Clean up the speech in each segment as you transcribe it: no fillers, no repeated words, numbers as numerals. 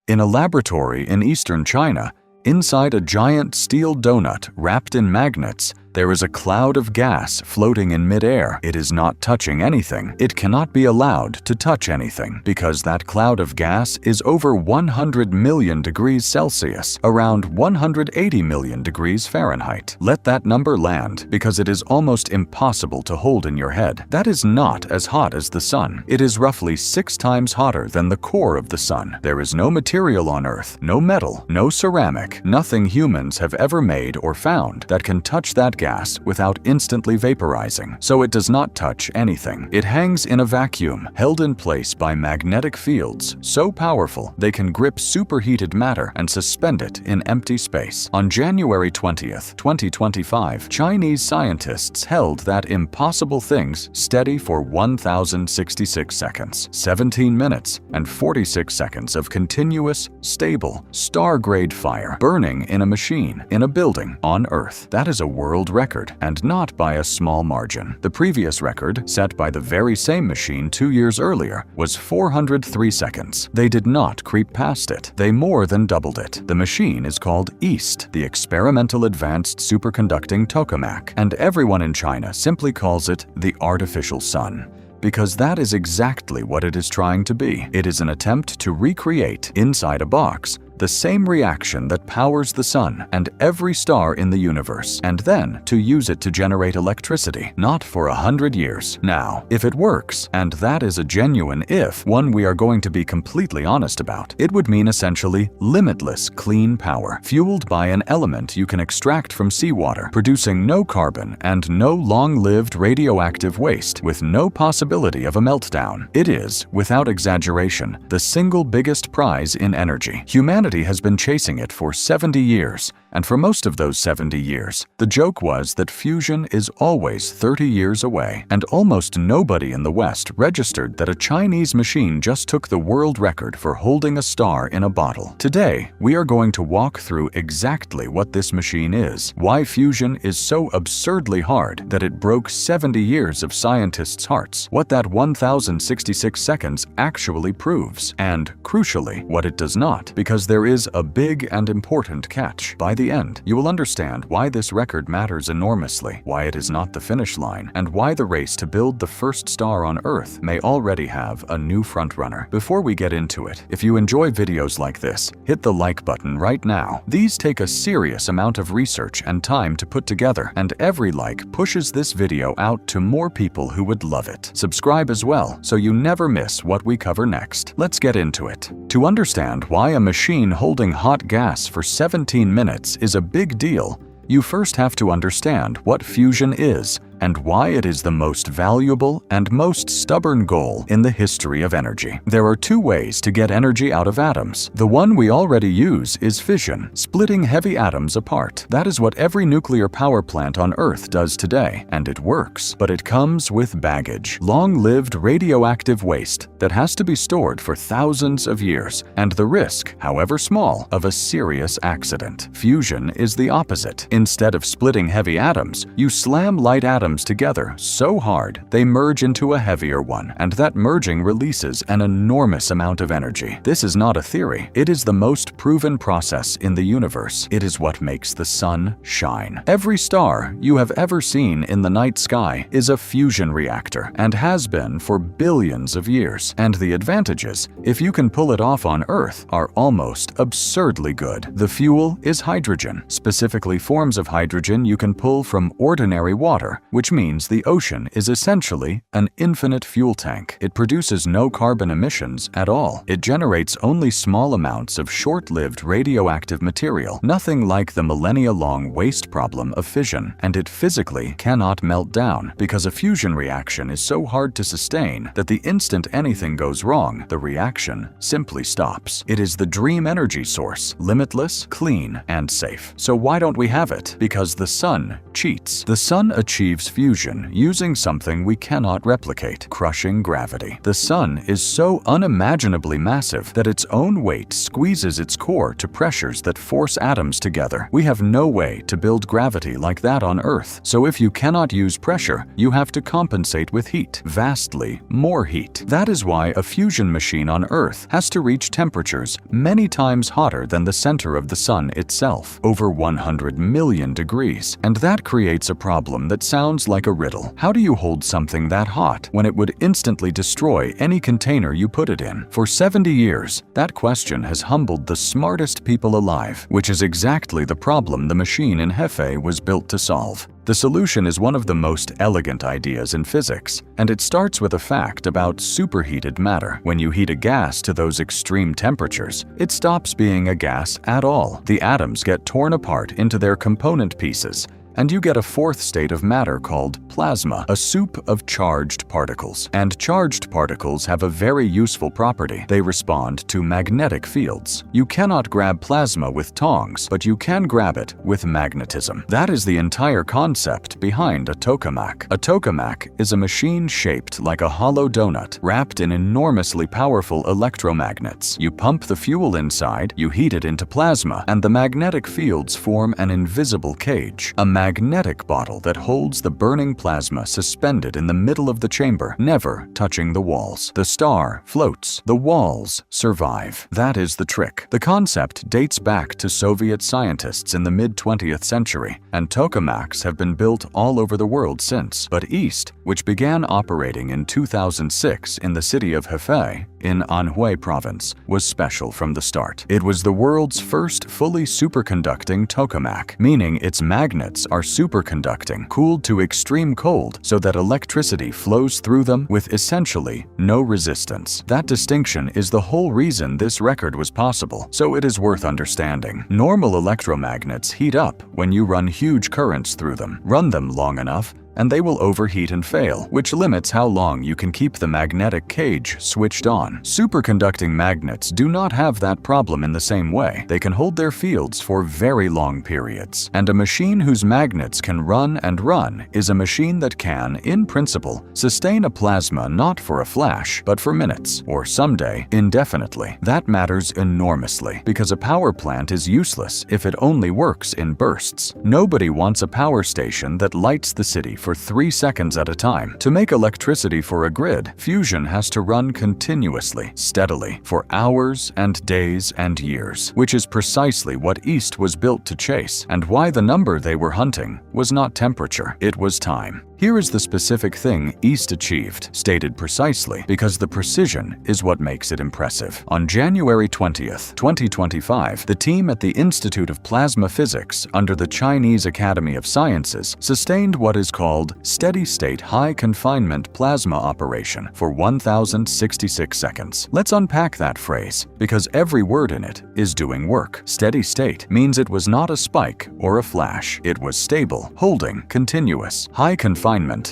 In a laboratory in eastern China, inside a giant steel donut wrapped in magnets, there is a cloud of gas floating in midair. It is not touching anything. It cannot be allowed to touch anything because that cloud of gas is over 100 million degrees Celsius, around 180 million degrees Fahrenheit. Let that number land because it is almost impossible to hold in your head. That is not as hot as the sun. It is roughly 6 times hotter than the core of the sun. There is no material on Earth, no metal, no ceramic, nothing humans have ever made or found that can touch that gas without instantly vaporizing, so it does not touch anything. It hangs in a vacuum, held in place by magnetic fields so powerful they can grip superheated matter and suspend it in empty space. On January 20th, 2025, Chinese scientists held that impossible things steady for 1,066 seconds, 17 minutes, and 46 seconds of continuous, stable, star-grade fire burning in a machine, in a building, on Earth. That is a world record, and not by a small margin. The previous record, set by the very same machine 2 years earlier, was 403 seconds. They did not creep past it. They more than doubled it. The machine is called EAST, the Experimental Advanced Superconducting Tokamak, and everyone in China simply calls it the artificial sun, because that is exactly what it is trying to be. It is an attempt to recreate, inside a box, the same reaction that powers the sun and every star in the universe, and then to use it to generate electricity, not for 100 years. Now, if it works, and that is a genuine if, one we are going to be completely honest about, it would mean essentially limitless clean power, fueled by an element you can extract from seawater, producing no carbon and no long-lived radioactive waste, with no possibility of a meltdown. It is, without exaggeration, the single biggest prize in energy. Humanity has been chasing it for 70 years, and for most of those 70 years, the joke was that fusion is always 30 years away, and almost nobody in the West registered that a Chinese machine just took the world record for holding a star in a bottle. Today, we are going to walk through exactly what this machine is, why fusion is so absurdly hard that it broke 70 years of scientists' hearts, what that 1,066 seconds actually proves, and, crucially, what it does not, because there is a big and important catch. By the end, you will understand why this record matters enormously, why it is not the finish line, and why the race to build the first star on Earth may already have a new frontrunner. Before we get into it, if you enjoy videos like this, hit the like button right now. These take a serious amount of research and time to put together, and every like pushes this video out to more people who would love it. Subscribe as well, so you never miss what we cover next. Let's get into it. To understand why a machine holding hot gas for 17 minutes is a big deal, you first have to understand what fusion is and why it is the most valuable and most stubborn goal in the history of energy. There are 2 ways to get energy out of atoms. The one we already use is fission, splitting heavy atoms apart. That is what every nuclear power plant on Earth does today, and it works. But it comes with baggage, long-lived radioactive waste that has to be stored for thousands of years, and the risk, however small, of a serious accident. Fusion is the opposite. Instead of splitting heavy atoms, you slam light atoms together so hard they merge into a heavier one, and that merging releases an enormous amount of energy. This is not a theory. It is the most proven process in the universe. It is what makes the sun shine. Every star you have ever seen in the night sky is a fusion reactor, and has been for billions of years. And the advantages, if you can pull it off on Earth, are almost absurdly good. The fuel is hydrogen, specifically forms of hydrogen you can pull from ordinary water, which means the ocean is essentially an infinite fuel tank. It produces no carbon emissions at all. It generates only small amounts of short-lived radioactive material, nothing like the millennia-long waste problem of fission, and it physically cannot melt down because a fusion reaction is so hard to sustain that the instant anything goes wrong, the reaction simply stops. It is the dream energy source, limitless, clean, and safe. So why don't we have it? Because the sun cheats. The sun achieves achieves fusion using something we cannot replicate: crushing gravity. The Sun is so unimaginably massive that its own weight squeezes its core to pressures that force atoms together. We have no way to build gravity like that on Earth, so if you cannot use pressure, you have to compensate with heat, vastly more heat. That is why a fusion machine on Earth has to reach temperatures many times hotter than the center of the Sun itself, over 100 million degrees. And that creates a problem that sounds like a riddle. How do you hold something that hot when it would instantly destroy any container you put it in? For 70 years, that question has humbled the smartest people alive, which is exactly the problem the machine in Hefei was built to solve. The solution is one of the most elegant ideas in physics, and it starts with a fact about superheated matter. When you heat a gas to those extreme temperatures, it stops being a gas at all. The atoms get torn apart into their component pieces, and you get a fourth state of matter called plasma, a soup of charged particles. And charged particles have a very useful property. They respond to magnetic fields. You cannot grab plasma with tongs, but you can grab it with magnetism. That is the entire concept behind a tokamak. A tokamak is a machine shaped like a hollow donut, wrapped in enormously powerful electromagnets. You pump the fuel inside, you heat it into plasma, and the magnetic fields form an invisible cage. A magnetic bottle that holds the burning plasma suspended in the middle of the chamber, never touching the walls. The star floats. The walls survive. That is the trick. The concept dates back to Soviet scientists in the mid-20th century, and tokamaks have been built all over the world since. But East, which began operating in 2006 in the city of Hefei, in Anhui province, was special from the start. It was the world's first fully superconducting tokamak, meaning its magnets are superconducting, cooled to extreme cold so that electricity flows through them with essentially no resistance. That distinction is the whole reason this record was possible, so it is worth understanding. Normal electromagnets heat up when you run huge currents through them. Run them long enough, and they will overheat and fail, which limits how long you can keep the magnetic cage switched on. Superconducting magnets do not have that problem in the same way. They can hold their fields for very long periods. And a machine whose magnets can run and run is a machine that can, in principle, sustain a plasma not for a flash, but for minutes, or someday, indefinitely. That matters enormously, because a power plant is useless if it only works in bursts. Nobody wants a power station that lights the city for 3 seconds at a time. To make electricity for a grid, fusion has to run continuously, steadily, for hours and days and years, which is precisely what East was built to chase, and why the number they were hunting was not temperature, it was time. Here is the specific thing East achieved, stated precisely, because the precision is what makes it impressive. On January 20th, 2025, the team at the Institute of Plasma Physics under the Chinese Academy of Sciences sustained what is called steady-state high-confinement plasma operation for 1,066 seconds. Let's unpack that phrase, because every word in it is doing work. Steady-state means it was not a spike or a flash. It was stable, holding, continuous. High confinement,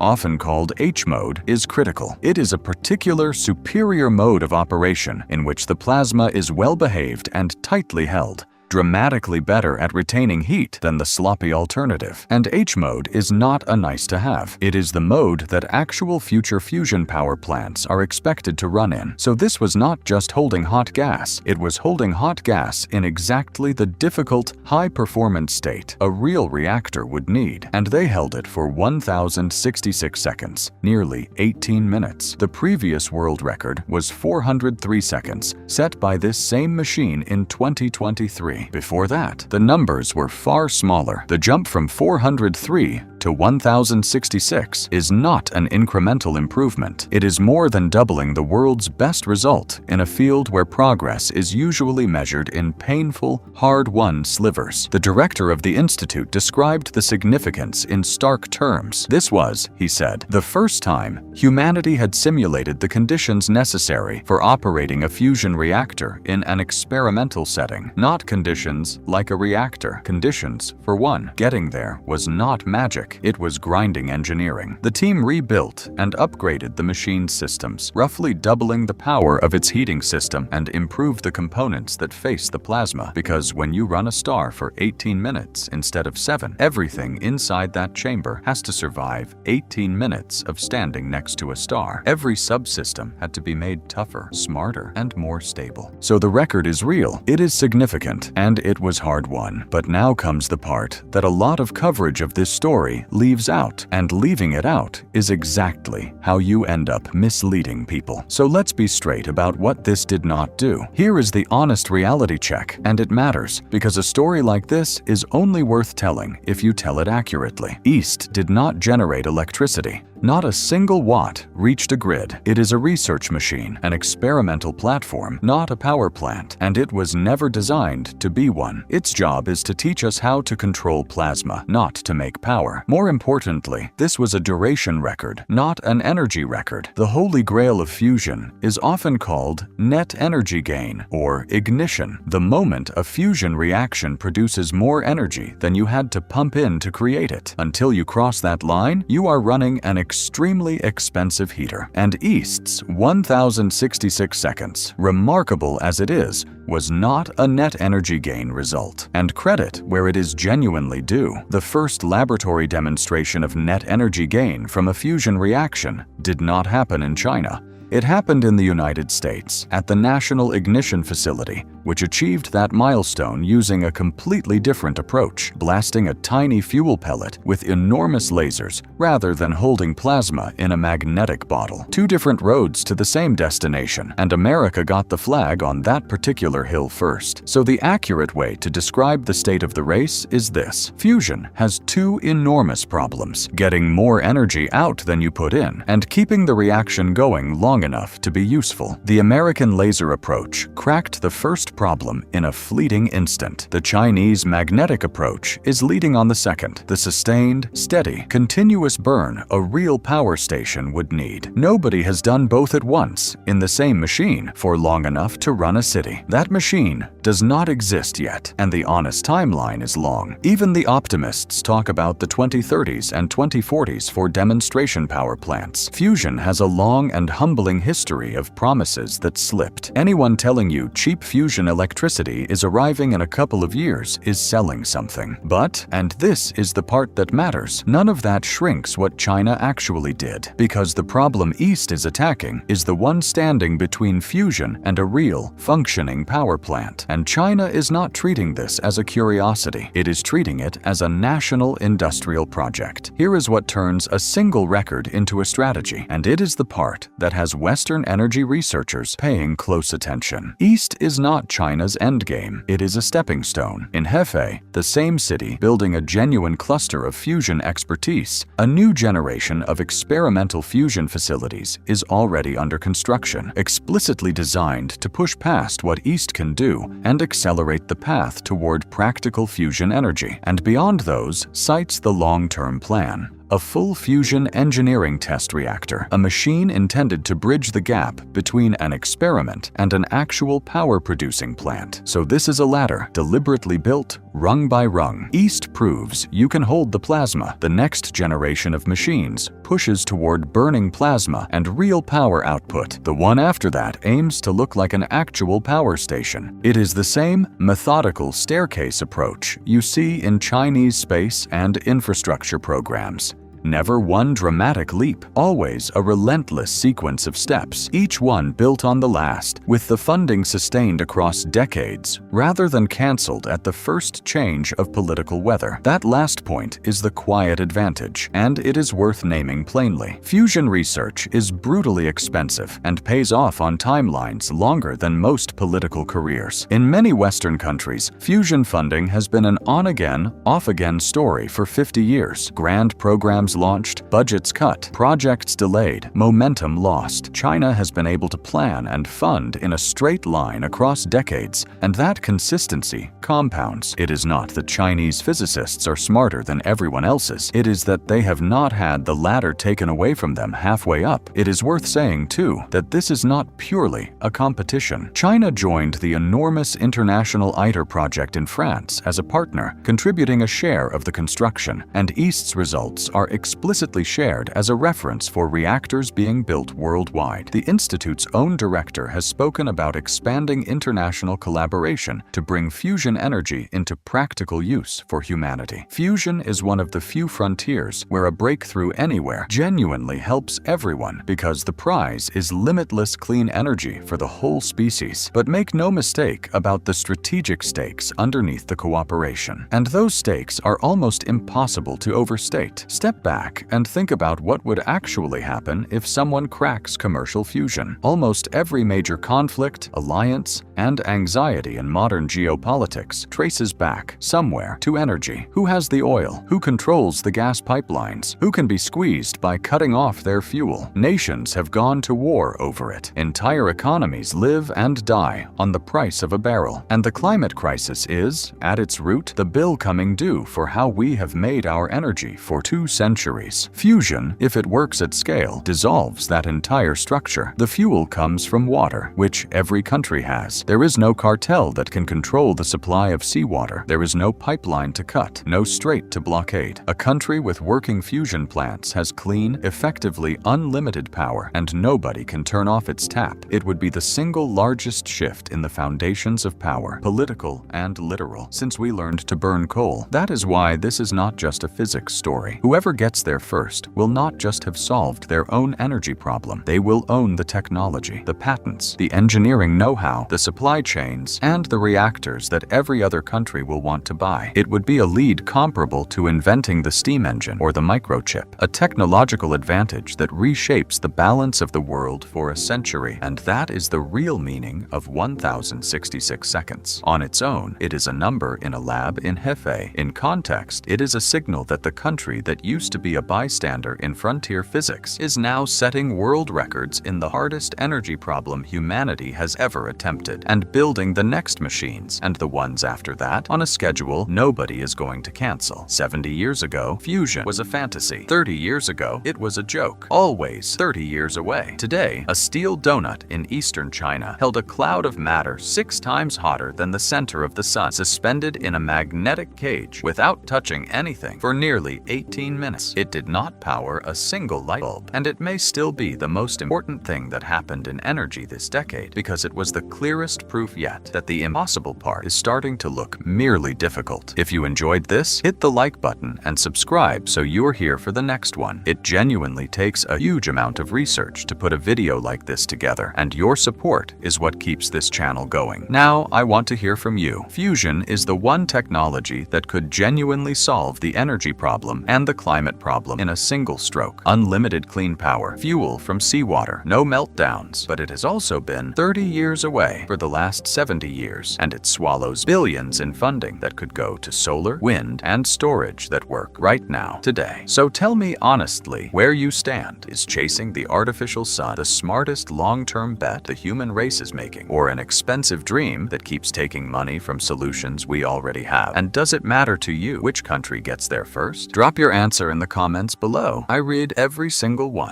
often called H-mode, is critical. It is a particular superior mode of operation in which the plasma is well-behaved and tightly held, dramatically better at retaining heat than the sloppy alternative. And H-mode is not a nice-to-have. It is the mode that actual future fusion power plants are expected to run in. So this was not just holding hot gas, it was holding hot gas in exactly the difficult, high-performance state a real reactor would need. And they held it for 1,066 seconds, nearly 18 minutes. The previous world record was 403 seconds, set by this same machine in 2023. Before that, the numbers were far smaller. The jump from 403 to 1,066 is not an incremental improvement. It is more than doubling the world's best result in a field where progress is usually measured in painful, hard-won slivers. The director of the institute described the significance in stark terms. This was, he said, the first time humanity had simulated the conditions necessary for operating a fusion reactor in an experimental setting, not conditions like a reactor. Conditions, for one. Getting there was not magic. mistake. It was grinding engineering. The team rebuilt and upgraded the machine's systems, roughly doubling the power of its heating system, and improved the components that face the plasma, because when you run a star for 18 minutes instead of 7, everything inside that chamber has to survive 18 minutes of standing next to a star. Every subsystem had to be made tougher, smarter, and more stable. So the record is real, it is significant, and it was hard-won. But now comes the part that a lot of coverage of this story leaves out, and leaving it out is exactly how you end up misleading people. So let's be straight about what this did not do. Here is the honest reality check, and it matters, because a story like this is only worth telling if you tell it accurately. East did not generate electricity. Not a single watt reached a grid. It is a research machine, an experimental platform, not a power plant, and it was never designed to be one. Its job is to teach us how to control plasma, not to make power. More importantly, this was a duration record, not an energy record. The holy grail of fusion is often called net energy gain, or ignition. The moment a fusion reaction produces more energy than you had to pump in to create it. Until you cross that line, you are running an extremely expensive heater. And East's 1,066 seconds, remarkable as it is, was not a net energy gain result. And credit where it is genuinely due. The first laboratory demonstration of net energy gain from a fusion reaction did not happen in China. It happened in the United States, at the National Ignition Facility, which achieved that milestone using a completely different approach, blasting a tiny fuel pellet with enormous lasers rather than holding plasma in a magnetic bottle. Two different roads to the same destination, and America got the flag on that particular hill first. So the accurate way to describe the state of the race is this. Fusion has two enormous problems: getting more energy out than you put in, and keeping the reaction going long enough to be useful. The American laser approach cracked the first problem in a fleeting instant. The Chinese magnetic approach is leading on the second, the sustained, steady, continuous burn a real power station would need. Nobody has done both at once in the same machine for long enough to run a city. That machine does not exist yet, and the honest timeline is long. Even the optimists talk about the 2030s and 2040s for demonstration power plants. Fusion has a long and humbling history of promises that slipped. Anyone telling you cheap fusion electricity is arriving in a couple of years is selling something. But, and this is the part that matters, none of that shrinks what China actually did, because the problem East is attacking is the one standing between fusion and a real, functioning power plant. And China is not treating this as a curiosity. It is treating it as a national industrial project. Here is what turns a single record into a strategy, and it is the part that has Western energy researchers paying close attention. East is not China's endgame. It is a stepping stone. In Hefei, the same city building a genuine cluster of fusion expertise, a new generation of experimental fusion facilities is already under construction, explicitly designed to push past what East can do and accelerate the path toward practical fusion energy. And beyond those cites the long-term plan. A full fusion engineering test reactor, a machine intended to bridge the gap between an experiment and an actual power-producing plant. So this is a ladder, deliberately built, rung by rung. East proves you can hold the plasma. The next generation of machines pushes toward burning plasma and real power output. The one after that aims to look like an actual power station. It is the same methodical staircase approach you see in Chinese space and infrastructure programs. Never one dramatic leap, always a relentless sequence of steps, each one built on the last, with the funding sustained across decades, rather than cancelled at the first change of political weather. That last point is the quiet advantage, and it is worth naming plainly. Fusion research is brutally expensive and pays off on timelines longer than most political careers. In many Western countries, fusion funding has been an on-again, off-again story for 50 years. Grand programs launched, budgets cut, projects delayed, momentum lost. China has been able to plan and fund in a straight line across decades, and that consistency compounds. It is not that Chinese physicists are smarter than everyone else's. It is that they have not had the ladder taken away from them halfway up. It is worth saying, too, that this is not purely a competition. China joined the enormous International ITER project in France as a partner, contributing a share of the construction, and East's results are explicitly shared as a reference for reactors being built worldwide. The Institute's own director has spoken about expanding international collaboration to bring fusion energy into practical use for humanity. Fusion is one of the few frontiers where a breakthrough anywhere genuinely helps everyone, because the prize is limitless clean energy for the whole species. But make no mistake about the strategic stakes underneath the cooperation. And those stakes are almost impossible to overstate. Step back and think about what would actually happen if someone cracks commercial fusion. Almost every major conflict, alliance, and anxiety in modern geopolitics traces back somewhere to energy. Who has the oil? Who controls the gas pipelines? Who can be squeezed by cutting off their fuel? Nations have gone to war over it. Entire economies live and die on the price of a barrel. And the climate crisis is, at its root, the bill coming due for how we have made our energy for 2 centuries. Fusion, if it works at scale, dissolves that entire structure. The fuel comes from water, which every country has. There is no cartel that can control the supply of seawater. There is no pipeline to cut, no strait to blockade. A country with working fusion plants has clean, effectively unlimited power, and nobody can turn off its tap. It would be the single largest shift in the foundations of power, political and literal, since we learned to burn coal. That is why this is not just a physics story. Whoever gets there first will not just have solved their own energy problem. They will own the technology, the patents, the engineering know-how, the supply chains, and the reactors that every other country will want to buy. It would be a lead comparable to inventing the steam engine or the microchip, a technological advantage that reshapes the balance of the world for a century. And that is the real meaning of 1066 seconds. On its own, it is a number in a lab in Hefei. In context, it is a signal that the country that used to be a bystander in frontier physics is now setting world records in the hardest energy problem humanity has ever attempted, and building the next machines and the ones after that on a schedule nobody is going to cancel. 70 years ago, fusion was a fantasy. 30 years ago, it was a joke. Always 30 years away. Today, a steel donut in eastern China held a cloud of matter 6 times hotter than the center of the sun, suspended in a magnetic cage without touching anything for nearly 18 minutes. It did not power a single light bulb, and it may still be the most important thing that happened in energy this decade, because it was the clearest proof yet that the impossible part is starting to look merely difficult. If you enjoyed this, hit the like button and subscribe so you're here for the next one. It genuinely takes a huge amount of research to put a video like this together, and your support is what keeps this channel going. Now, I want to hear from you. Fusion is the one technology that could genuinely solve the energy problem and the climate problem in a single stroke. Unlimited clean power, fuel from seawater, no meltdowns. But it has also been 30 years away for the last 70 years, and it swallows billions in funding that could go to solar, wind, and storage that work right now, today. So tell me honestly where you stand. Is chasing the artificial sun the smartest long-term bet the human race is making, or an expensive dream that keeps taking money from solutions we already have? And does it matter to you which country gets there first? Drop your answer in the comments below. I read every single one.